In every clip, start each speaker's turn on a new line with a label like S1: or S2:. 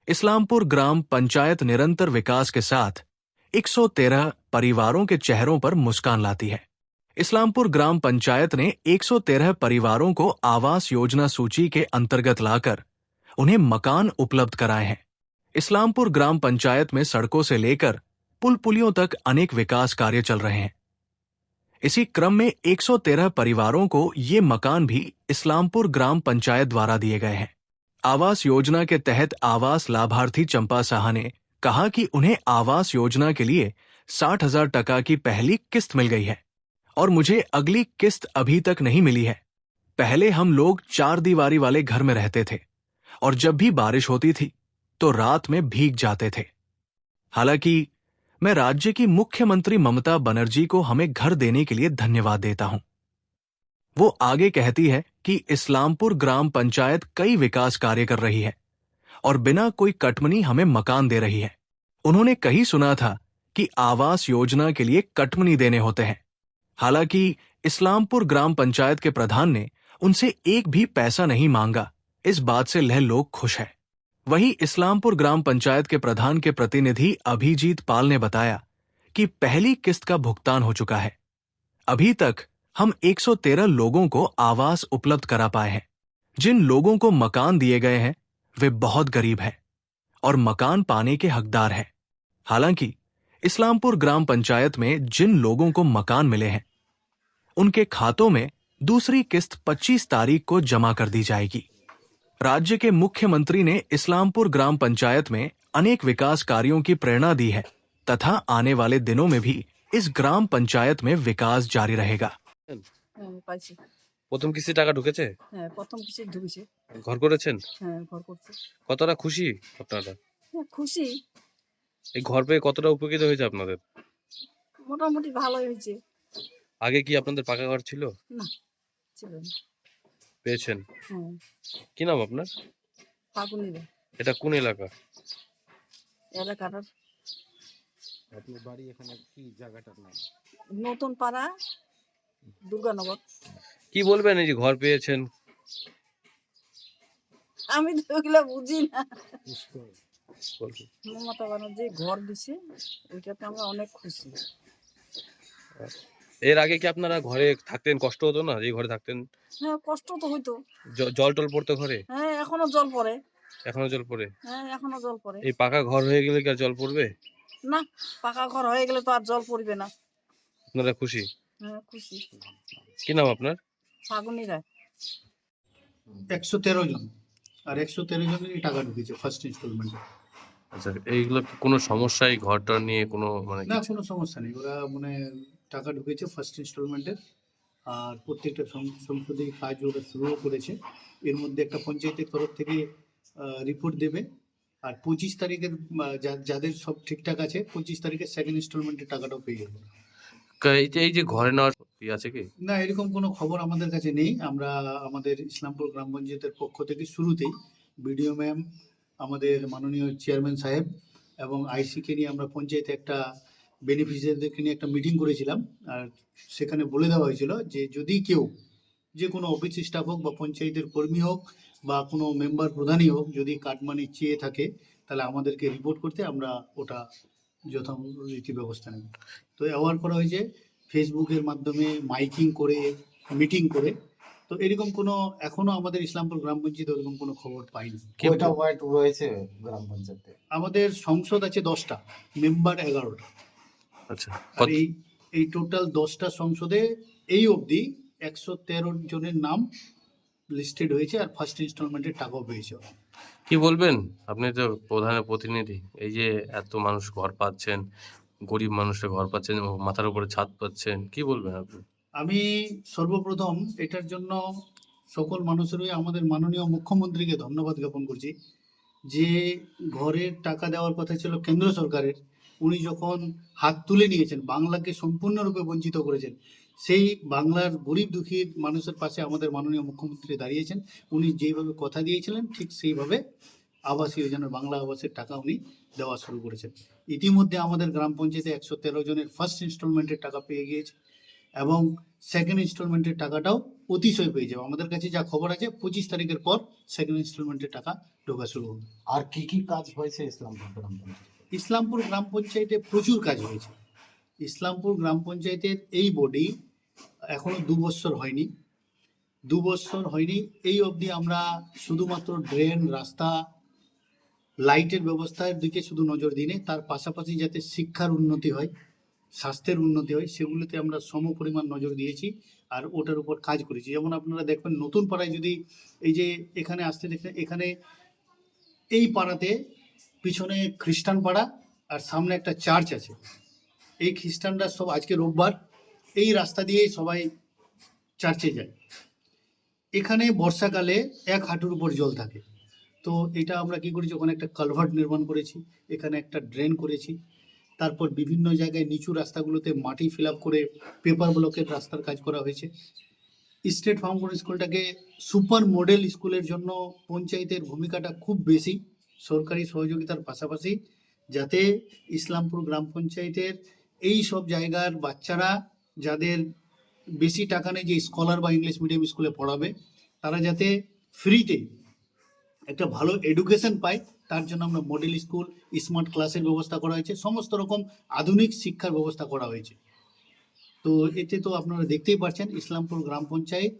S1: इस्लामपुर ग्राम पंचायत निरंतर विकास के साथ 113 परिवारों के चेहरों पर मुस्कान लाती है। इस्लामपुर ग्राम पंचायत ने 113 परिवारों को आवास योजना सूची के अंतर्गत लाकर उन्हें मकान उपलब्ध कराए हैं। इस्लामपुर ग्राम पंचायत में सड़कों से लेकर पुल पुलियों तक अनेक विकास कार्य चल रहे हैं। इसी क्रम में 113 परिवारों को ये मकान भी इस्लामपुर ग्राम पंचायत द्वारा दिए गए हैं। आवास योजना के तहत आवास लाभार्थी चंपा साहा ने कहा कि उन्हें आवास योजना के लिए 60,000 टका की पहली किस्त मिल गई है और मुझे अगली किस्त अभी तक नहीं मिली है। पहले हम लोग 4 दीवारी वाले घर में रहते थे और जब भी बारिश होती थी तो रात में भीग जाते थे। हालांकि मैं राज्य की मुख्यमंत्री ममता बनर्जी को हमें घर देने के लिए धन्यवाद देता हूं। वो आगे कहती है कि इस्लामपुर ग्राम पंचायत कई विकास कार्य कर रही है और बिना कोई कटमनी हमें मकान दे रही है। उन्होंने कहीं सुना था कि आवास योजना के लिए कटमनी देने होते हैं। हालांकि इस्लामपुर ग्राम पंचायत के प्रधान ने उनसे एक भी पैसा नहीं मांगा। इस बात से लह लोग खुश हैं। वहीं इस्लामपुर ग्राम पंचायत के प्रधान के प्रतिनिधि अभिजीत पाल ने बताया कि पहली किस्त का भुगतान हो चुका है। अभी तक हम 113 लोगों को आवास उपलब्ध करा पाए हैं। जिन लोगों को मकान दिए गए हैं वे बहुत गरीब हैं और मकान पाने के हकदार हैं। हालांकि इस्लामपुर ग्राम पंचायत में जिन लोगों को मकान मिले हैं उनके खातों में दूसरी किस्त 25 तारीख को जमा कर दी जाएगी। राज्य के मुख्यमंत्री ने इस्लामपुर ग्राम पंचायत में अनेक विकास कार्यों की प्रेरणा दी है तथा आने वाले दिनों में भी इस ग्राम पंचायत में विकास जारी रहेगा।
S2: প্রথম কিস্তি টাকা ঢুকেছে?
S3: হ্যাঁ, প্রথম কিস্তি ঢুকেছে।
S2: ঘর করেছেন?
S3: হ্যাঁ, ঘর করছি।
S2: কতটা খুশি আপনারা?
S3: হ্যাঁ, খুশি।
S2: এই ঘর পেয়ে কতটা উপকৃত হয়েছে আপনাদের?
S3: মোটামুটি ভালোই হয়েছে।
S2: আগে কি আপনাদের পাকা ঘর ছিল?
S3: না, ছিল না।
S2: পেয়েছেন?
S3: হ্যাঁ।
S2: কি নাম আপনার?
S3: ফাগুনিরা।
S2: এটা কোন এলাকা?
S3: এলাকাটার
S4: আপনার বাড়ি এখানে কি জায়গাটার নাম?
S3: নতুন পাড়া, দুর্গানগর।
S2: কি বলবেন এই যে ঘর পেয়েছেন?
S3: আমি তো ওগুলো বুঝি না।
S2: বলুন।
S3: মমতা ব্যানার্জি ঘর দিছে, ওইটাতে আমরা অনেক খুশি।
S2: এর আগে কি আপনারা ঘরে থাকতেন, কষ্ট হতো না যে ঘরে থাকতেন?
S3: হ্যাঁ, কষ্ট তো হইতো।
S2: জল টল পড়তো ঘরে?
S3: হ্যাঁ, এখনো জল পড়ে।
S2: এখনো জল পড়ে?
S3: হ্যাঁ, এখনো জল পড়ে।
S2: এই পাকা ঘর হয়ে গেলে কি আর জল পড়বে?
S3: না, পাকা ঘর হয়ে গেলে তো আর জল পড়বে না।
S2: আপনারা খুশি?
S3: হ্যাঁ, খুশি।
S2: কি নাম আপনার?
S3: ফাগুনিরা।
S4: 113 জন আর 113 জনেরই টাকা ঢুকেছে ফার্স্ট ইনস্টলমেন্টে।
S2: আচ্ছা, এইগুলো কি কোনো সমস্যা এই ঘরটা নিয়ে কোনো মানে
S4: না, কোনো সমস্যা নেই। ওরা মানে টাকা ঢুকেছে ফার্স্ট ইনস্টলমেন্টের আর প্রত্যেকটা সংশোধনী কাজ ওরা শুরুও করেছে। এর মধ্যে একটা পঞ্চায়েতের তরফ থেকে রিপোর্ট দেবে আর 25 তারিখের যাদের সব ঠিকঠাক আছে 25 তারিখে সেকেন্ড ইনস্টলমেন্টের টাকাটাও পেয়ে যাবে।
S2: এই যে ঘরে নেওয়ার আছে কি?
S4: না, এরকম কোনো খবর আমাদের কাছে নেই। আমরা আমাদের ইসলামপুর গ্রাম পঞ্চায়েতের পক্ষ থেকে শুরুতেই বিডিও ম্যাম, আমাদের মাননীয় চেয়ারম্যান সাহেব এবং আইসিকে নিয়ে আমরা পঞ্চায়েতে একটা বেনিফিশিয়ারিদেরকে নিয়ে একটা মিটিং করেছিলাম। আর সেখানে বলে দেওয়া হয়েছিল যে যদি কেউ যে কোনো অফিস স্টাফ হোক বা পঞ্চায়েতের কর্মী হোক বা কোনো মেম্বার প্রধানই হোক যদি কাটমানি চেয়ে থাকে তাহলে আমাদেরকে রিপোর্ট করতে আমরা ওটা যথারীতি ব্যবস্থা নেব। তো অ্যাওয়ার করা হয়েছে ফেসবুকের মাধ্যমে, মাইকিং করে, মিটিং করে। তো এরকম কোনো এখনো আমাদের ইসলামপুর গ্রাম পঞ্চায়েতে ওরকম কোনো খবর পাইনি।
S5: কয়টা ওয়ার্ড রয়েছে গ্রাম পঞ্চায়েতে?
S4: আমাদের সংসদ আছে 10টা, মেম্বার 11টা।
S2: আচ্ছা,
S4: আর এই টোটাল 10টা সংসদে এই অবধি 113 জনের নাম লিস্টেড হয়েছে আর ফার্স্ট ইনস্টলমেন্টের টাকাও পেয়েছে।
S2: কি বলবেন? আপনি তো প্রধানের প্রতিনিধি, এই যে এত মানুষ ঘর পাচ্ছেন, গরিব মানুষরা ঘর পাচ্ছেন, মাথার উপরে ছাদ পাচ্ছেন, কি বলবেন আপনি?
S4: আমি সর্বপ্রথম এটার জন্য সকল মানুষেরই আমাদের মাননীয় মুখ্যমন্ত্রীকে ধন্যবাদ জ্ঞাপন করছি যে ঘরের টাকা দেওয়ার কথা ছিল কেন্দ্র সরকারের, উনি যখন হাত তুলে নিয়েছেন, বাংলাকে সম্পূর্ণরূপে বঞ্চিত করেছেন, সেই বাংলার গরিব দুঃখী মানুষের পাশে আমাদের মাননীয় মুখ্যমন্ত্রী দাঁড়িয়েছেন। উনি যেইভাবে কথা দিয়েছিলেন ঠিক সেইভাবে আবাস যোজনার বাংলা আবাসের টাকা উনি দেওয়া শুরু করেছেন। ইতিমধ্যে আমাদের গ্রাম পঞ্চায়েতে 113 জনের ফার্স্ট ইনস্টলমেন্টের টাকা পেয়ে গিয়েছে এবং সেকেন্ড ইনস্টলমেন্টের টাকাটাও অতিশয় পেয়ে যাবে। আমাদের কাছে যা খবর আছে 25 তারিখের পর সেকেন্ড ইনস্টলমেন্টের টাকা ঢোকা শুরু হবে।
S5: আর কি কি কাজ হয়েছে ইসলামপুর গ্রাম পঞ্চায়েতে?
S4: ইসলামপুর গ্রাম পঞ্চায়েতে প্রচুর কাজ হয়েছে। ইসলামপুর গ্রাম পঞ্চায়েতের এই বডি এখনো 2 বছর হয়নি। 2 বছর হয়নি, এই অবধি আমরা শুধুমাত্র ড্রেন, রাস্তা, লাইটের ব্যবস্থার দিকে শুধু নজর দিই নি, তার পাশাপাশি যাতে শিক্ষার উন্নতি হয়, স্বাস্থ্যের উন্নতি হয়, সেগুলোতে আমরা সম পরিমাণ নজর দিয়েছি আর ওটার উপর কাজ করেছি। যেমন আপনারা দেখবেন নতুন পাড়ায় যদি এই যে এখানে আসতে দেখেন, এখানে এই পাড়াতে পিছনে খ্রিস্টান পাড়া আর সামনে একটা চার্চ আছে। এই খ্রিস্টানরা সব আজকে রোববার এই রাস্তা দিয়ে সবাই চার্চে যায়। এখানে বর্ষাকালে 1 হাঁটুর উপর জল থাকে। তো এটা আমরা কি করেছি, ওখানে একটা কালভার্ট নির্মাণ করেছি, এখানে একটা ড্রেন করেছি। তারপর বিভিন্ন জায়গায় নিচু রাস্তাগুলোতে মাটি ফিল আপ করে পেপার ব্লকের রাস্তার কাজ করা হয়েছে। স্টেট ফাউন্ডেশন স্কুলটাকে সুপার মডেল স্কুলের জন্য পঞ্চায়েতের ভূমিকাটা খুব বেশি, সরকারি সহযোগিতার পাশাপাশি, যাতে ইসলামপুর গ্রাম পঞ্চায়েতের এই সব জায়গার বাচ্চারা যাদের বেশি টাকা নেই যে স্কলার বা ইংলিশ মিডিয়াম স্কুলে পড়াবে, তারা যাতে ফ্রিতে একটা ভালো এডুকেশন পায়, তার জন্য আমরা মডেল স্কুল, স্মার্ট ক্লাসের ব্যবস্থা করা হয়েছে, সমস্ত রকম আধুনিক শিক্ষার ব্যবস্থা করা হয়েছে। তো এতে তো আপনারা দেখতেই পাচ্ছেন ইসলামপুর গ্রাম পঞ্চায়েত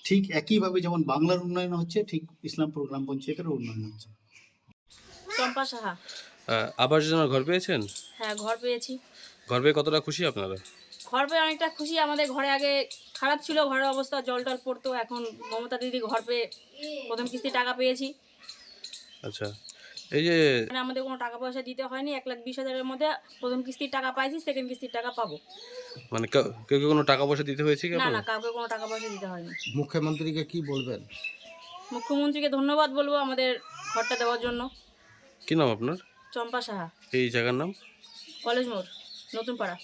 S4: ঠিক একইভাবে যেমন বাংলার উন্নয়ন হচ্ছে, ঠিক ইসলামপুর গ্রাম পঞ্চায়েতেরও উন্নয়ন হচ্ছে।
S6: চম্পা সাহা।
S2: আবাস যোজনার ঘর পেয়েছেন?
S6: হ্যাঁ, ঘর পেয়েছি।
S2: ঘর পেয়ে কতটা খুশি আপনারা?
S6: ঘর পেয়ে অনেকটা খুশি। আমাদের ঘরে আগে খারাপ ছিল, ঘরের অবস্থা জল টল পড়তো। এখন মমতা দিদি ঘর পেয়ে প্রথম কিস্তি টাকা পেয়েছি।
S2: আচ্ছা, এই যে
S6: মানে আমাদের কোনো টাকা পয়সা দিতে হয়নি। 1,20,000-এর মধ্যে প্রথম কিস্তির টাকা পাইছি, সেকেন্ড কিস্তির টাকা পাবো।
S2: মানে কেউ কেউ কোনো টাকা পয়সা দিতে হয়েছে কি
S6: না
S2: আপনার?
S6: না, কাউকে কোনো টাকা পয়সা দিতে হয়নি।
S5: মুখ্যমন্ত্রীকে কি বলবেন?
S6: মুখ্যমন্ত্রীকে ধন্যবাদ বলবো আমাদের ঘরটা দেওয়ার জন্য।
S2: কি নাম আপনার?
S6: চম্পা সাহা,
S2: এই জায়গার নাম?
S6: কলেজ মোড়, নতুন পাড়া।